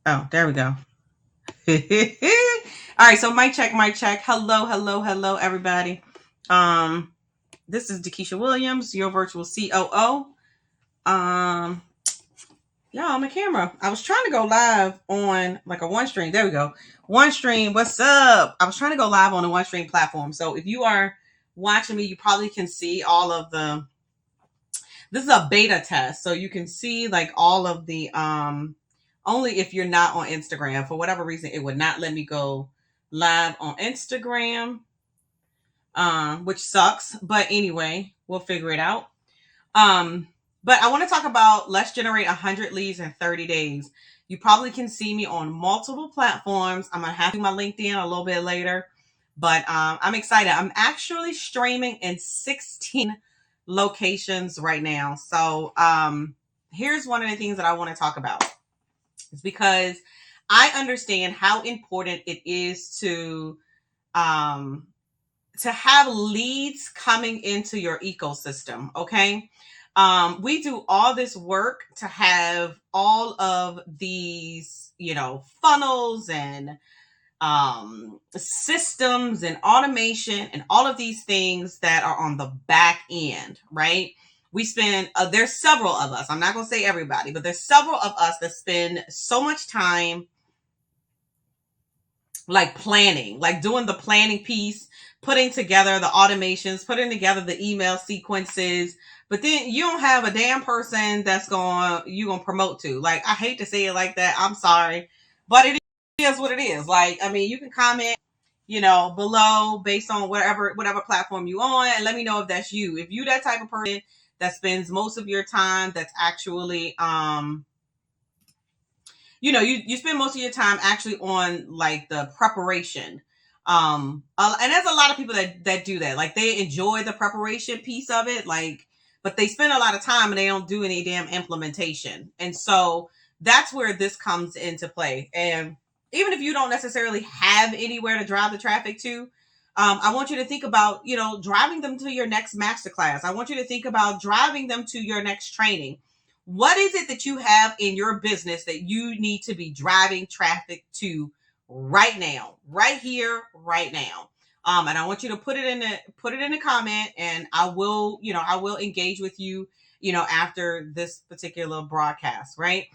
Oh, there we go. All right, so mic check, mic check. Hello, hello, hello, everybody. Um, this is Dakisha Williams, your virtual COO. Um, yeah, on my camera. I was trying to go live on like a one stream. There we go. One stream. What's up? I was trying to go live on a one stream platform. So if you are watching me, you probably can see all of the. This is a beta test, so you can see like all of the only if you're not on Instagram. For whatever reason, it would not let me go live on Instagram, which sucks. But anyway, we'll figure it out. Um, but I want to talk about let's generate 100 leads in 30 days. You probably can see me on multiple platforms. I'm gonna have to do my LinkedIn a little bit later, but I'm excited. I'm actually streaming in 16 locations right now. So here's one of the things that I want to talk about. It's because I understand how important it is um, to have leads coming into your ecosystem. Okay. We do all this work to have all of these, funnels and systems and automation and all of these things that are on the back end, right? We spend, there's several of us, I'm not going to say everybody, but there's several of us that spend so much time like planning, like doing the planning piece, putting together the automations, putting together the email sequences, but then you don't have a damn person that's gonna promote to. Like, I hate to say it like that. I'm sorry, but it is what it is. Like, I mean, you can comment, below based on whatever platform you on, and let me know if that's you. If you that type of person that spends most of your time that's actually you spend most of your time actually on like the preparation, and there's a lot of people that do that, like they enjoy the preparation piece of it, like, but they spend a lot of time and they don't do any damn implementation. And so that's where this comes into play. And even if you don't necessarily have anywhere to drive the traffic to, I want you to think about, driving them to your next masterclass. I want you to think about driving them to your next training. What is it that you have in your business that you need to be driving traffic to right now, right here, right now? And I want you to put it in the comment, and I will engage with you, after this particular broadcast, right?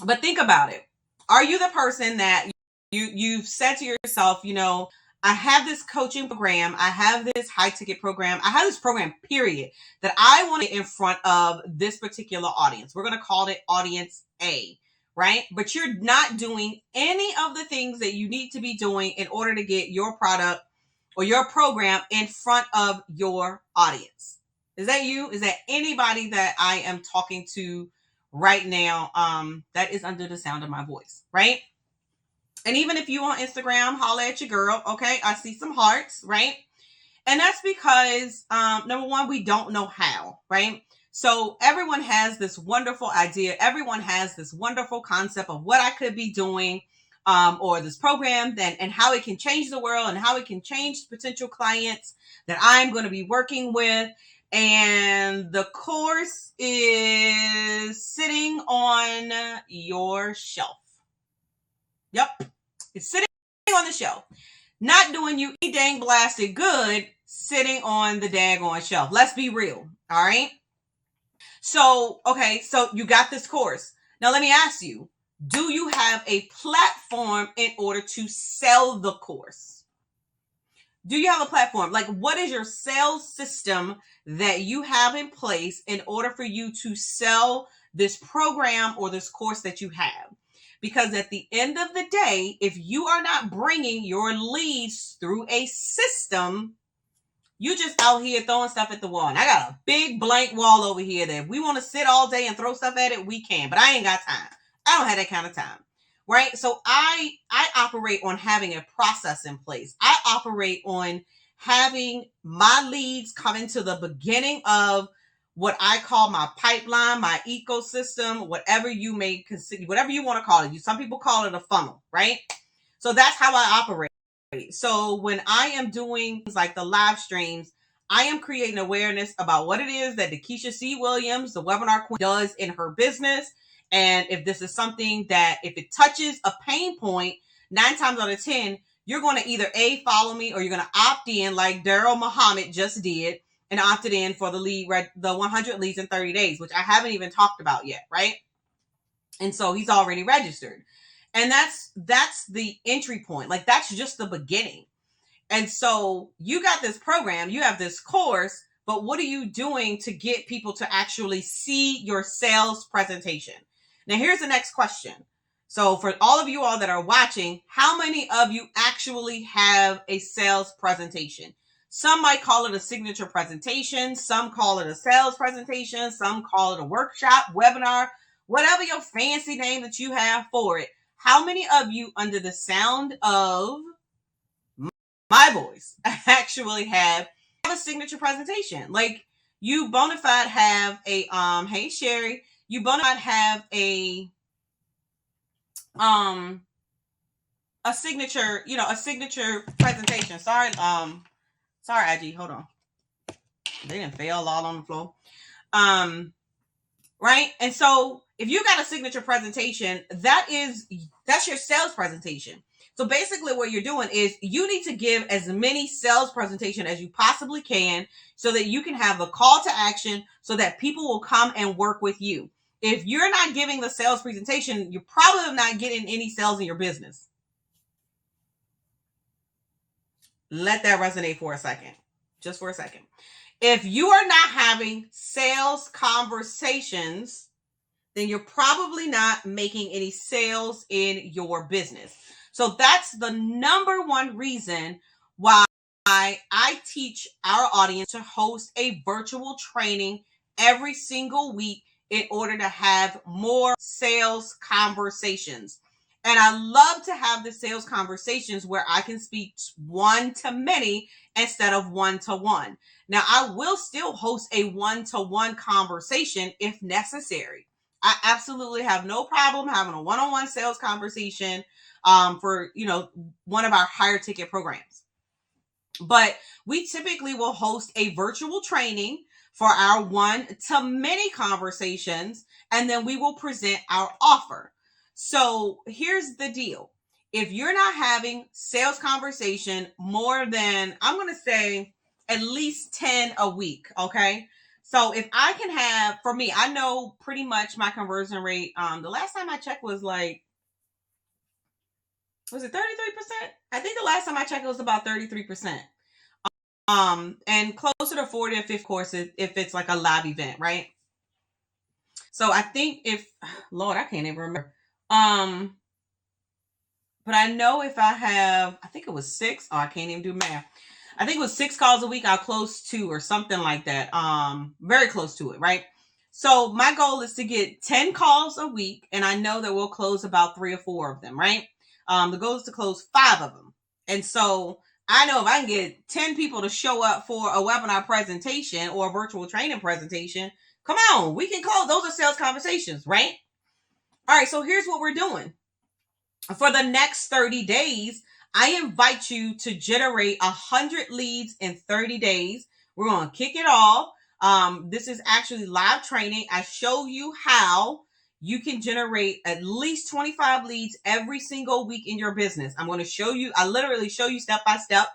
But think about it. Are you the person that you've said to yourself, I have this coaching program, I have this high ticket program, I have this program, period, that I want to get in front of this particular audience. We're going to call it audience A, right? But you're not doing any of the things that you need to be doing in order to get your product or your program in front of your audience. Is that you? Is that anybody that I am talking to right now, that is under the sound of my voice, right? And even if you on Instagram, holla at your girl. Okay, I see some hearts, right? And that's because number one, we don't know how, right? So everyone has this wonderful idea. Everyone has this wonderful concept of what I could be doing, or this program, and how it can change the world and how it can change potential clients that I'm going to be working with. And the course is sitting on your shelf. Yep. It's sitting on the shelf, not doing you any dang blasted good, sitting on the daggone shelf. Let's be real. All right. So, okay. So you got this course. Now let me ask you, do you have a platform in order to sell the course? Do you have a platform? Like, what is your sales system that you have in place in order for you to sell this program or this course that you have? Because at the end of the day, if you are not bringing your leads through a system, you just out here throwing stuff at the wall. And I got a big blank wall over here that if we want to sit all day and throw stuff at it, we can. But I ain't got time. I don't have that kind of time. Right? So I operate on having a process in place. I operate on having my leads come into the beginning of what I call my pipeline, my ecosystem, whatever you may consider, whatever you want to call it. Some people call it a funnel, right? So that's how I operate. So when I am doing things like the live streams, I am creating awareness about what it is that Dakisha C. Williams, the webinar queen, does in her business. And if this is something that, if it touches a pain point, 9 times out of 10, you're going to either A, follow me, or you're going to opt in like Daryl Muhammad just did and opted in for the 100 leads in 30 days, which I haven't even talked about yet, right? And so he's already registered. And that's the entry point. Like, that's just the beginning. And so you got this program, you have this course, but what are you doing to get people to actually see your sales presentation? Now, here's the next question. So for all of you all that are watching, how many of you actually have a sales presentation? Some might call it a signature presentation. Some call it a sales presentation. Some call it a workshop, webinar, whatever your fancy name that you have for it. How many of you, under the sound of my voice, actually have a signature presentation? Like, you bona fide have a hey Sherry, you bona fide have a signature, a signature presentation. Sorry, IG, hold on. They didn't fail all on the floor. Right? And so if you got a signature presentation, that's your sales presentation. So basically what you're doing is you need to give as many sales presentation as you possibly can so that you can have a call to action so that people will come and work with you. If you're not giving the sales presentation, you're probably not getting any sales in your business. Let that resonate for a second. Just for a second. If you are not having sales conversations, then you're probably not making any sales in your business. So that's the number one reason why I teach our audience to host a virtual training every single week in order to have more sales conversations. And I love to have the sales conversations where I can speak one to many instead of one to one. Now, I will still host a one-to-one conversation if necessary. I absolutely have no problem having a one-on-one sales conversation for, one of our higher ticket programs. But we typically will host a virtual training for our one-to-many conversations, and then we will present our offer. So here's the deal. If you're not having sales conversation more than, I'm going to say, at least 10 a week, okay? So if I can have, for me, I know pretty much my conversion rate, the last time I checked was it 33%? I think the last time I checked it was about 33%. And closer to 40 or 50 course if it's like a live event, right? So I think Lord, I can't even remember. But I know if I have, I think it was 6. Oh, I can't even do math. I think it was 6 calls a week. I'll close 2 or something like that. Very close to it, right? So my goal is to get 10 calls a week, and I know that we'll close about 3 or 4 of them, right? The goal is to close 5 of them. And so I know if I can get 10 people to show up for a webinar presentation or a virtual training presentation, come on, we can close. Those are sales conversations, right? All right, so here's what we're doing. For the next 30 days, I invite you to generate 100 leads in 30 days. We're going to kick it off. This is actually live training. I show you how you can generate at least 25 leads every single week in your business. I'm going to show you, I literally show you step by step.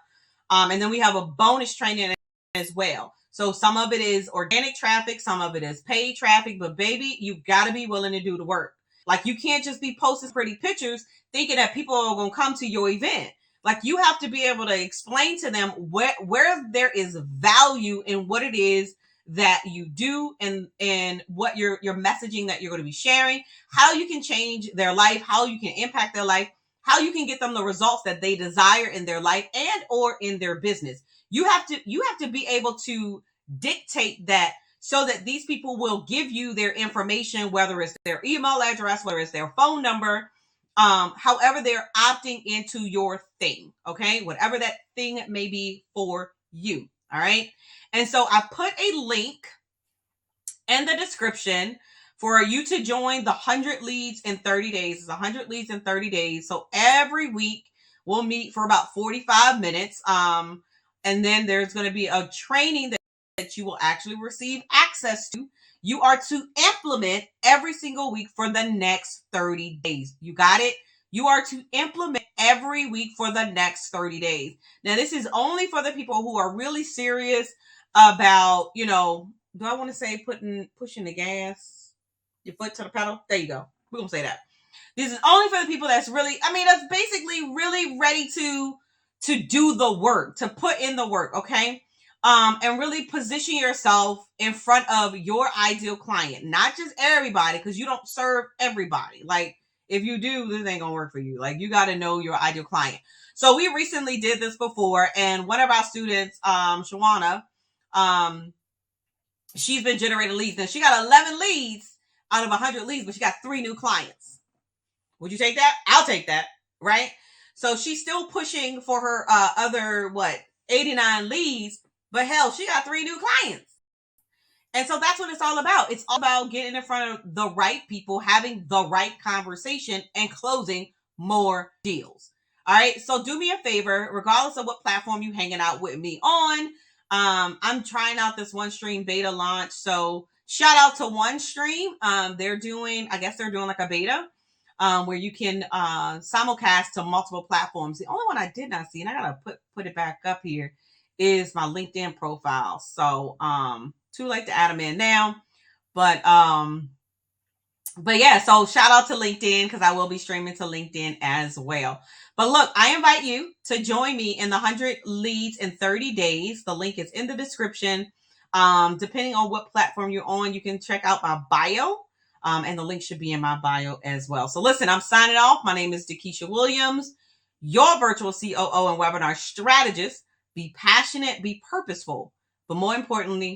And then we have a bonus training as well. So some of it is organic traffic, some of it is paid traffic, but baby, you've got to be willing to do the work. Like, you can't just be posting pretty pictures thinking that people are going to come to your event. Like, you have to be able to explain to them where there is value in what it is that you do and what your messaging that you're going to be sharing, how you can change their life, how you can impact their life, how you can get them the results that they desire in their life and or in their business. You have to be able to dictate that so that these people will give you their information, whether it's their email address, whether it's their phone number, however they're opting into your thing, okay? Whatever that thing may be for you, all right? And so I put a link in the description for you to join the 100 leads in 30 days. It's 100 leads in 30 days. So every week we'll meet for about 45 minutes. And then there's going to be a training that that you will actually receive access to. You are to implement every single week for the next 30 days. You got it? You are to implement every week for the next 30 days. Now, this is only for the people who are really serious about, do I want to say pushing the gas, your foot to the pedal? There you go. We're going to say that. This is only for the people that's that's basically really ready to do the work, to put in the work, okay? And really position yourself in front of your ideal client, not just everybody, because you don't serve everybody. Like, if you do, this ain't gonna work for you. Like, you got to know your ideal client. So we recently did this before, and one of our students, Shawana, she's been generating leads. Now, she got 11 leads out of 100 leads, but she got 3 new clients. Would you take that? I'll take that, right? So she's still pushing for her other 89 leads, but hell, she got 3 new clients. And so that's what it's all about. It's all about getting in front of the right people, having the right conversation, and closing more deals. All right. So do me a favor, regardless of what platform you hanging out with me on. I'm trying out this OneStream beta launch. So shout out to OneStream. They're doing like a beta where you can simulcast to multiple platforms. The only one I did not see, and I gotta put it back up here, is my LinkedIn profile. So too late to add them in now, but yeah. So shout out to LinkedIn, because I will be streaming to LinkedIn as well. But look, I invite you to join me in the 100 leads in 30 days. The link is in the description. Depending on what platform you're on, you can check out my bio. And the link should be in my bio as well. So listen, I'm signing off. My name is Dakisha Williams, your virtual COO and webinar strategist. Be passionate, be purposeful, but more importantly,